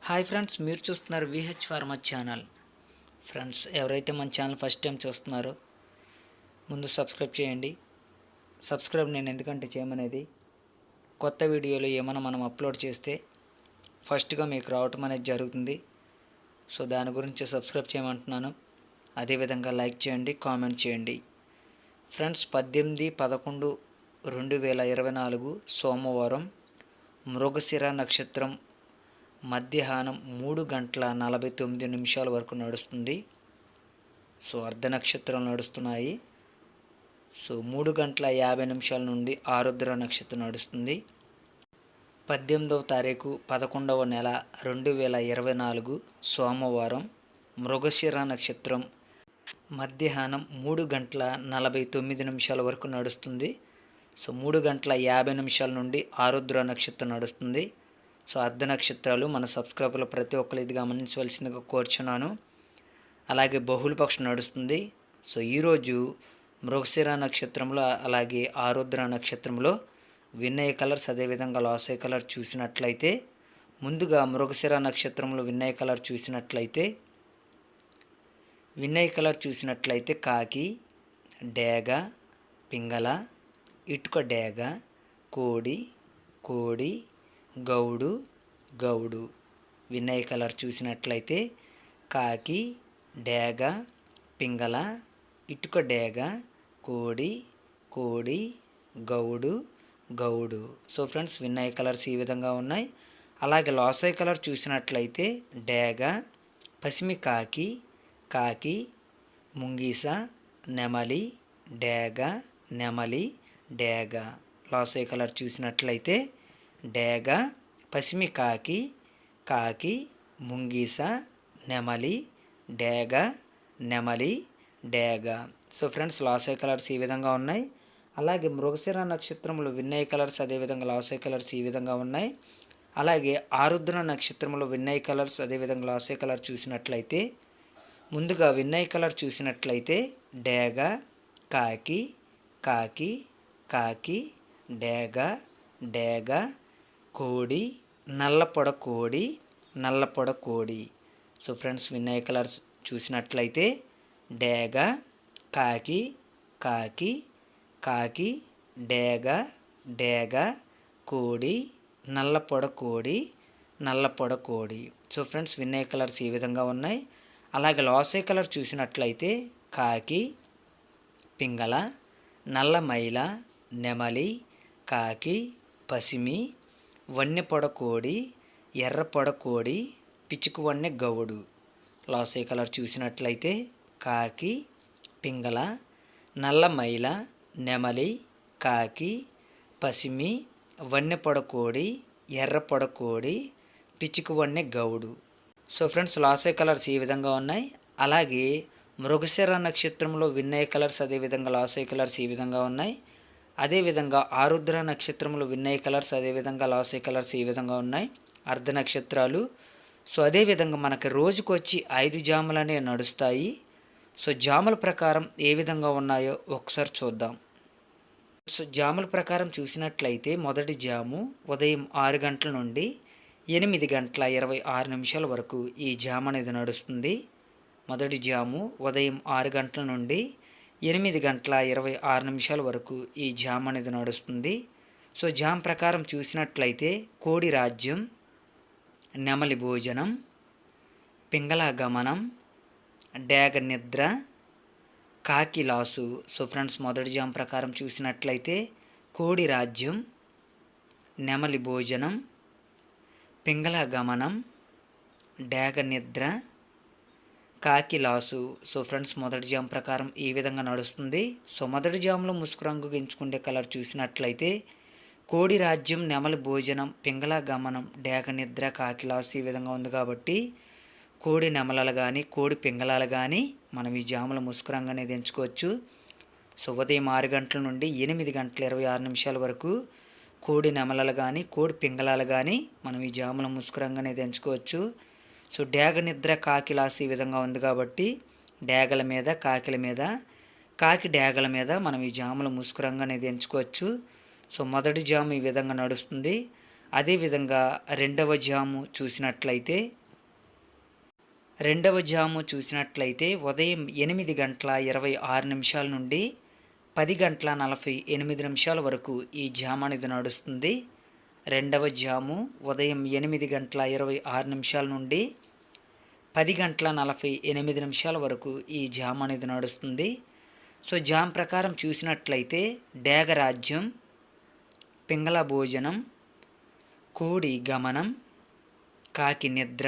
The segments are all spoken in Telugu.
హాయ్ ఫ్రెండ్స్, మీరు చూస్తున్నారు విహెచ్ ఫార్మా ఛానల్. ఫ్రెండ్స్, ఎవరైతే మన ఛానల్ ఫస్ట్ టైం చూస్తున్నారో ముందు సబ్స్క్రైబ్ చేయండి. సబ్స్క్రైబ్ నేను ఎందుకంటే చేయమనేది, కొత్త వీడియోలు ఏమైనా మనం అప్లోడ్ చేస్తే ఫస్ట్గా మీకు రావటం అనేది జరుగుతుంది. సో దాని గురించి సబ్స్క్రైబ్ చేయమంటున్నాను. అదేవిధంగా లైక్ చేయండి, కామెంట్ చేయండి. ఫ్రెండ్స్, 18/11/2024 సోమవారం మృగశిర నక్షత్రం మధ్యాహ్నం 3:49 వరకు నడుస్తుంది. సో అర్ధ నక్షత్రాలు నడుస్తున్నాయి. సో 3:50 నుండి ఆరుద్ర నక్షత్రం నడుస్తుంది. 18వ తారీఖు 11వ నెల 2024 సోమవారం మృగశిర నక్షత్రం మధ్యాహ్నం 3:49 వరకు నడుస్తుంది. సో 3:50 నుండి ఆరుద్ర నక్షత్రం నడుస్తుంది. సో అర్ధ నక్షత్రాలు మన సబ్స్క్రైబర్లు ప్రతి ఒక్కరు ఇది గమనించవలసిందిగా కోరుచున్నాను. అలాగే బహుళపక్షం నడుస్తుంది. సో ఈరోజు మృగశిర నక్షత్రంలో అలాగే ఆరుద్ర నక్షత్రంలో విన్నయ కలర్స్ అదేవిధంగా లాసయ కలర్ చూసినట్లయితే, ముందుగా మృగశిర నక్షత్రంలో విన్నయ కలర్ చూసినట్లయితే కాకి, డేగ, పింగళ, ఇటుక డేగ, కోడి, గౌడు. విన్నయ కలర్ చూసినట్లయితే కాకి, డేగ, పింగళ, ఇటుక డేగ, కోడి, గౌడు. సో ఫ్రెండ్స్, విన్నయ కలర్స్ ఈ విధంగా ఉన్నాయి. అలాగే లాసయ కలర్ చూసినట్లయితే డేగ, పసిమి కాకి, ముంగీస, నెమలి, డేగ. లాసయ కలర్ చూసినట్లయితే డేగ, పసిమి కాకి, ముంగీస, నెమలి, డేగ. సో ఫ్రెండ్స్, లాసయ కలర్స్ ఈ విధంగా ఉన్నాయి. అలాగే మృగశిర నక్షత్రంలో విన్నయ కలర్స్ అదేవిధంగా లాసయ కలర్స్ ఈ విధంగా ఉన్నాయి. అలాగే ఆరుద్ర నక్షత్రంలో విన్నయ కలర్స్ అదేవిధంగా లాసయ కలర్ చూసినట్లయితే, ముందుగా విన్నయ కలర్ చూసినట్లయితే డేగ, కాకి, డేగ, కోడి, నల్లపొడ కోడి. సో ఫ్రెండ్స్, విన్నయ కలర్స్ చూసినట్లయితే డేగ, కాకి, డేగ, కోడి, నల్లపొడ కోడి. సో ఫ్రెండ్స్, విన్నయ కలర్స్ ఈ విధంగా ఉన్నాయి. అలాగే లాసయ కలర్ చూసినట్లయితే కాకి, పింగళ, నల్ల మైల, నెమలి, కాకి, పసిమి, వన్నెపొడ కోడి, ఎర్రపొడ కోడి, పిచ్చుకువన్నె గౌడు. లాసయ కలర్ చూసినట్లయితే కాకి, పింగళ, నల్ల మైల, నెమలి, కాకి, పసిమి, వన్నెపొడ కోడి, ఎర్రపొడ కోడి, పిచ్చుకువన్నె గౌడు. సో ఫ్రెండ్స్, లాసయ కలర్స్ ఈ విధంగా ఉన్నాయి. అలాగే మృగశిర నక్షత్రంలో విన్నయ కలర్స్ అదేవిధంగా లాసయ కలర్స్ ఈ విధంగా ఉన్నాయి. అదేవిధంగా ఆరుద్ర నక్షత్రంలో విన్నయ కలర్స్ అదేవిధంగా లాసయ కలర్స్ ఈ విధంగా ఉన్నాయి, అర్ధ నక్షత్రాలు. సో అదేవిధంగా మనకి రోజుకొచ్చి 5 జాములు అనేవి నడుస్తాయి. సో జాముల ప్రకారం ఏ విధంగా ఉన్నాయో ఒకసారి చూద్దాం. సో జాముల ప్రకారం చూసినట్లయితే మొదటి జాము ఉదయం 6 గంటల నుండి 8:26 వరకు ఈ జాము అనేది నడుస్తుంది. మొదటి జాము ఉదయం 6 గంటల నుండి 8:26 వరకు ఈ జామ్ అనేది నడుస్తుంది. సో జామ్ ప్రకారం చూసినట్లయితే కోడి రాజ్యం, నెమలి భోజనం, పింగళ గమనం, డేగ నిద్ర, కాకి లాసు. సో ఫ్రెండ్స్, మొదటి జామ్ ప్రకారం చూసినట్లయితే కోడి రాజ్యం, నెమలి భోజనం, పింగళ గమనం, డేగ నిద్ర, కాకి లాసు. సో ఫ్రెండ్స్, మొదటి జామ్ ప్రకారం ఈ విధంగా నడుస్తుంది. సో మొదటి జామ్లో ముసుగు రంగు ఎంచుకునే కలర్ చూసినట్లయితే కోడి రాజ్యం, నెమలి భోజనం, పింగళ గమనం, డేగ నిద్ర, కాకి లాసు ఈ విధంగా ఉంది. కాబట్టి కోడి నెమలలు కానీ కోడి పింగళాలు కానీ మనం ఈ జాముల ముసుగు రంగు అనేది ఎంచుకోవచ్చు. సో ఉదయం 6 గంటల నుండి 8:26 వరకు కోడి నెమలలు కానీ కోడి పింగళాలు కానీ మనం ఈ జాముల ముసుగు రంగు అనేది ఎంచుకోవచ్చు. సో డేగ నిద్ర, కాకి లాస్ ఈ విధంగా ఉంది. కాబట్టి డేగల మీద, కాకిల మీద, కాకి డేగల మీద మనం ఈ జాముల ముసుగు రంగు అనేది ఎంచుకోవచ్చు. సో మొదటి జాము ఈ విధంగా నడుస్తుంది. అదేవిధంగా రెండవ జాము చూసినట్లయితే ఉదయం 8:26 నుండి 10:48 వరకు ఈ జామ్ అనేది నడుస్తుంది. రెండవ జాము ఉదయం 8:26 నుండి 10:48 వరకు ఈ జామ్ అనేది నడుస్తుంది. సో జామ్ ప్రకారం చూసినట్లయితే డేగరాజ్యం, పింగళ భోజనం, కోడి గమనం, కాకి నిద్ర,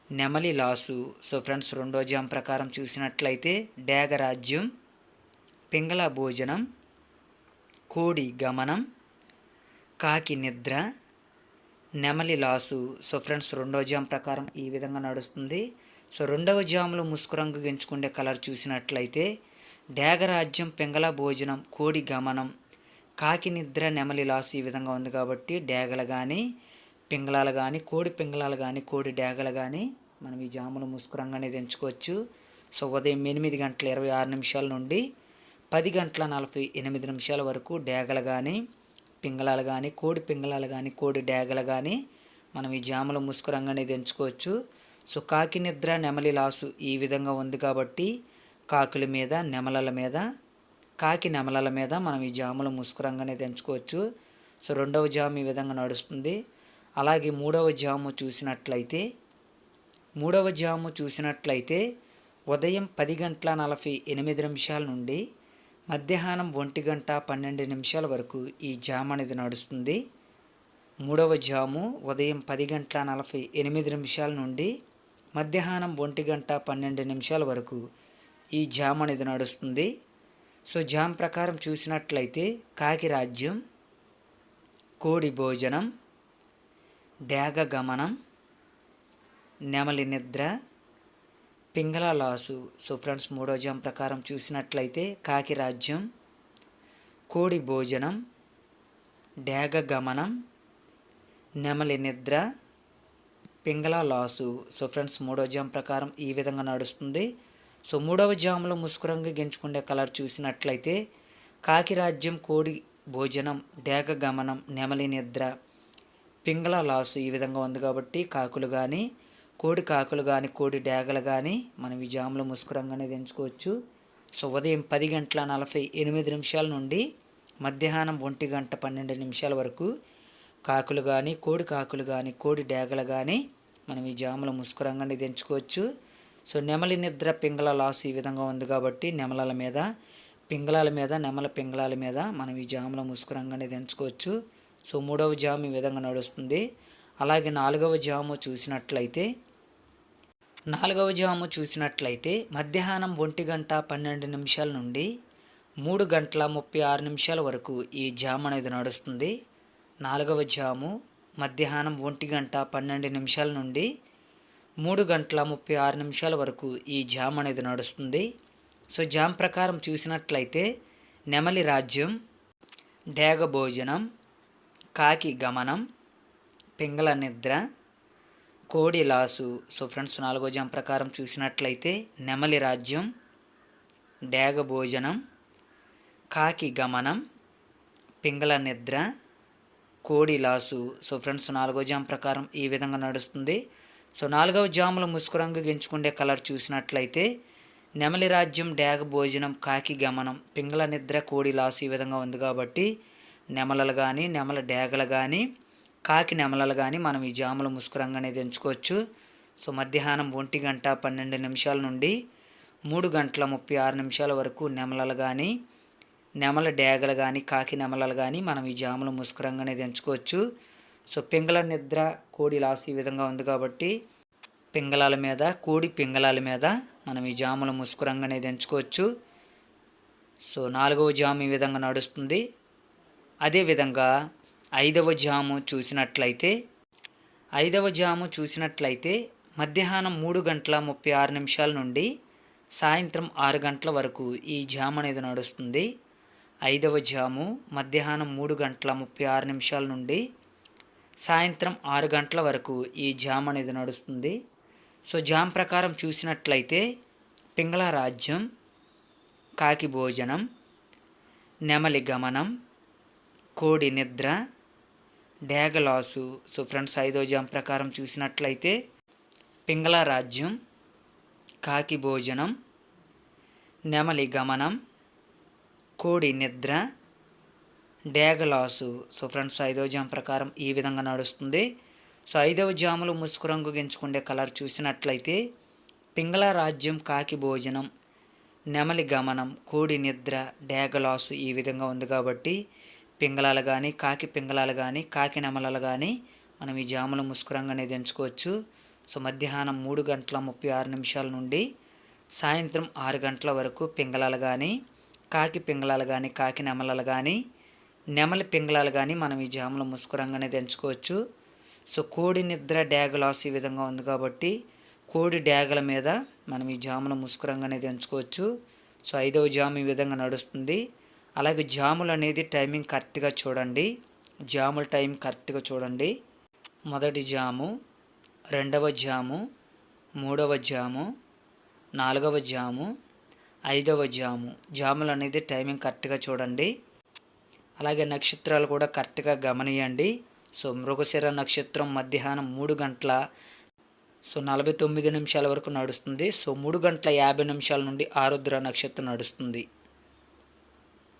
నెమలి లాసు. సో ఫ్రెండ్స్, రెండో జామ్ ప్రకారం చూసినట్లయితే డేగరాజ్యం, పింగళ భోజనం, కోడి గమనం, కాకి నిద్ర, నెమలి లాసు. సో ఫ్రెండ్స్, రెండో జామ్ ప్రకారం ఈ విధంగా నడుస్తుంది. సో రెండవ జాములో ముసుగు రంగు ఎంచుకునే కలర్ చూసినట్లయితే డేగరాజ్యం, పింగళ భోజనం, కోడి గమనం, కాకి నిద్ర, నెమలి లాసు ఈ విధంగా ఉంది కాబట్టి డేగలు కానీ పింగళాలు కానీ కోడి పింగళాలు కానీ కోడి డేగలు కానీ మనం ఈ జాములో ముసుగు రంగు అనేది ఎంచుకోవచ్చు. సో ఉదయం 8:26 నుండి 10:48 వరకు డేగలు కానీ పింగళాలు కానీ కోడి పింగళాలు కానీ కోడి డేగలు కానీ మనం ఈ జాములో ముసుగు రంగు అనేది ఎంచుకోవచ్చు. సో కాకి నిద్ర, నెమలి లాసు ఈ విధంగా ఉంది కాబట్టి కాకుల మీద, నెమలల మీద, కాకి నెమలల మీద మనం ఈ జాములో ముసుగు రంగు అనేది ఎంచుకోవచ్చు. సో రెండవ జాము ఈ విధంగా నడుస్తుంది. అలాగే మూడవ జాము చూసినట్లయితే ఉదయం 10:48 నుండి మధ్యాహ్నం 1:12 వరకు ఈ జామ్ అనేది నడుస్తుంది. మూడవ జాము ఉదయం 10:48 నుండి మధ్యాహ్నం 1:12 వరకు ఈ జామ్ అనేది నడుస్తుంది. సో జామ్ ప్రకారం చూసినట్లయితే కాకి రాజ్యం, కోడి భోజనం, డేగ గమనం, నెమలి నిద్ర, పింగళ లాసు. సో ఫ్రెండ్స్, మూడో జామ్ ప్రకారం చూసినట్లయితే కాకి రాజ్యం, కోడి భోజనం, డేగ గమనం, నెమలి నిద్ర, పింగళ లాసు. సో ఫ్రెండ్స్, మూడో జామ్ ప్రకారం ఈ విధంగా నడుస్తుంది. సో మూడవ జాములో ముసుగు రంగు ఎంచుకునే కలర్ చూసినట్లయితే కాకి రాజ్యం, కోడి భోజనం, డేగ గమనం, నెమలి నిద్ర, పింగళ లాసు ఈ విధంగా ఉంది కాబట్టి కాకులు కానీ కాకులు కానీ కోడి డేగలు కానీ మనం ఈ జాములో ముసుగు రంగు అనేది ఎంచుకోవచ్చు. సో ఉదయం 10:48 నుండి మధ్యాహ్నం 1:12 వరకు కాకులు కానీ కోడి డేగలు కానీ మనం ఈ జాములో ముసుగు రంగు అనేది ఎంచుకోవచ్చు. సో నెమలి నిద్ర, పింగళ లాసు ఈ విధంగా ఉంది కాబట్టి నెమలల మీద, పింగళాల మీద, నెమల పింగళాల మీద మనం ఈ జాములో ముసుగు రంగు అనేది ఎంచుకోవచ్చు. సో మూడవ జాము ఈ విధంగా నడుస్తుంది. అలాగే నాలుగవ జాము చూసినట్లయితే మధ్యాహ్నం 1:12 నుండి 3:36 వరకు ఈ జామ్ అనేది నడుస్తుంది. నాలుగవ జాము మధ్యాహ్నం 1:12 నుండి 3:36 వరకు ఈ జామ్ అనేది నడుస్తుంది. సో జామ్ ప్రకారం చూసినట్లయితే నెమలి రాజ్యం, డేగ భోజనం, కాకి గమనం, పింగళ నిద్ర, కోడి లాసు. సో ఫ్రెండ్స్, నాలుగో జామ్ ప్రకారం చూసినట్లయితే నెమలి రాజ్యం, డేగ భోజనం, కాకి గమనం, పింగళ నిద్ర, కోడి లాసు. సో ఫ్రెండ్స్, నాలుగో జామ్ ప్రకారం ఈ విధంగా నడుస్తుంది. సో నాలుగవ జాములో ముసుగు రంగు ఎంచుకునే కలర్ చూసినట్లయితే నెమలి రాజ్యం, డేగ భోజనం, కాకి గమనం, పింగళ నిద్ర, కోడి లాసు ఈ విధంగా ఉంది కాబట్టి నెమలలు కానీ నెమల డేగలు కానీ కాకి నెమలలు కానీ మనం ఈ జాములో ముసుగు రంగు అనేది ఎంచుకోవచ్చు. సో మధ్యాహ్నం 1:12 నుండి 3:36 వరకు నెమలలు కానీ నెమల డేగలు కానీ కాకి నెమలలు కానీ మనం ఈ జాములో ముసుగు రంగు అనేది ఎంచుకోవచ్చు. సో పింగళ నిద్ర, కోడి లాసు ఈ విధంగా ఉంది కాబట్టి పింగళాల మీద, కోడి పింగళాల మీద మనం ఈ జాములో ముసుగు రంగు అనేది ఎంచుకోవచ్చు. సో నాలుగవ జాము ఈ విధంగా నడుస్తుంది. అదేవిధంగా ఐదవ జాము చూసినట్లయితే మధ్యాహ్నం 3:36 నుండి సాయంత్రం 6 గంటల వరకు ఈ జామ్ అనేది నడుస్తుంది. ఐదవ జాము మధ్యాహ్నం 3:36 నుండి సాయంత్రం 6 గంటల వరకు ఈ జామ్ అనేది నడుస్తుంది. సో జామ్ ప్రకారం చూసినట్లయితే పింగళ రాజ్యం, కాకి భోజనం, నెమలి గమనం, కోడి నిద్ర, డేగలాసు. సో ఫ్రెండ్స్, 5వ జాము ప్రకారం చూసినట్లయితే పింగళ రాజ్యం, కాకి భోజనం, నెమలి గమనం, కోడి నిద్ర, డేగలాసు. సో ఫ్రెండ్స్, 5వ జాము ప్రకారం ఈ విధంగా నడుస్తుంది. సో 5వ జాములో ముసుగు రంగు ఎంచుకునే కలర్ చూసినట్లయితే పింగళ రాజ్యం, కాకి భోజనం, నెమలి గమనం, కోడి నిద్ర, డేగలాసు ఈ విధంగా ఉంది కాబట్టి పింగళాలు కానీ, కాకి పింగళాలు కానీ, కాకి నెమలలు కానీ మనం ఈ జాములో ముసుగు రంగు అనేది ఎంచుకోవచ్చు. సో మధ్యాహ్నం 3:36 నుండి సాయంత్రం 6 గంటల వరకు పింగళాలు కానీ, కాకి పింగళాలు కానీ, కాకి నెమలలు కానీ, నెమలి పింగళాలు కానీ మనం ఈ జాములో ముసుగు రంగు అనేది ఎంచుకోవచ్చు. సో కోడి నిద్ర, డేగలాస్ ఈ విధంగా ఉంది కాబట్టి కోడి డేగల మీద మనం ఈ జాములో ముసుగు రంగు అనేది ఎంచుకోవచ్చు. సో 5వ జాము ఈ విధంగా నడుస్తుంది. అలాగే జాములు అనేది టైమింగ్ కరెక్ట్గా చూడండి. జాముల టైం కరెక్ట్గా చూడండి. మొదటి జాము, 2వ జాము, 3వ జాము, 4వ జాము, 5వ జాము. జాములు అనేది టైమింగ్ కరెక్ట్గా చూడండి. అలాగే నక్షత్రాలు కూడా కరెక్ట్గా గమనియండి. సో మృగశిర నక్షత్రం మధ్యాహ్నం 3:49 వరకు నడుస్తుంది. సో 3:50 నుండి ఆరుద్ర నక్షత్రం నడుస్తుంది.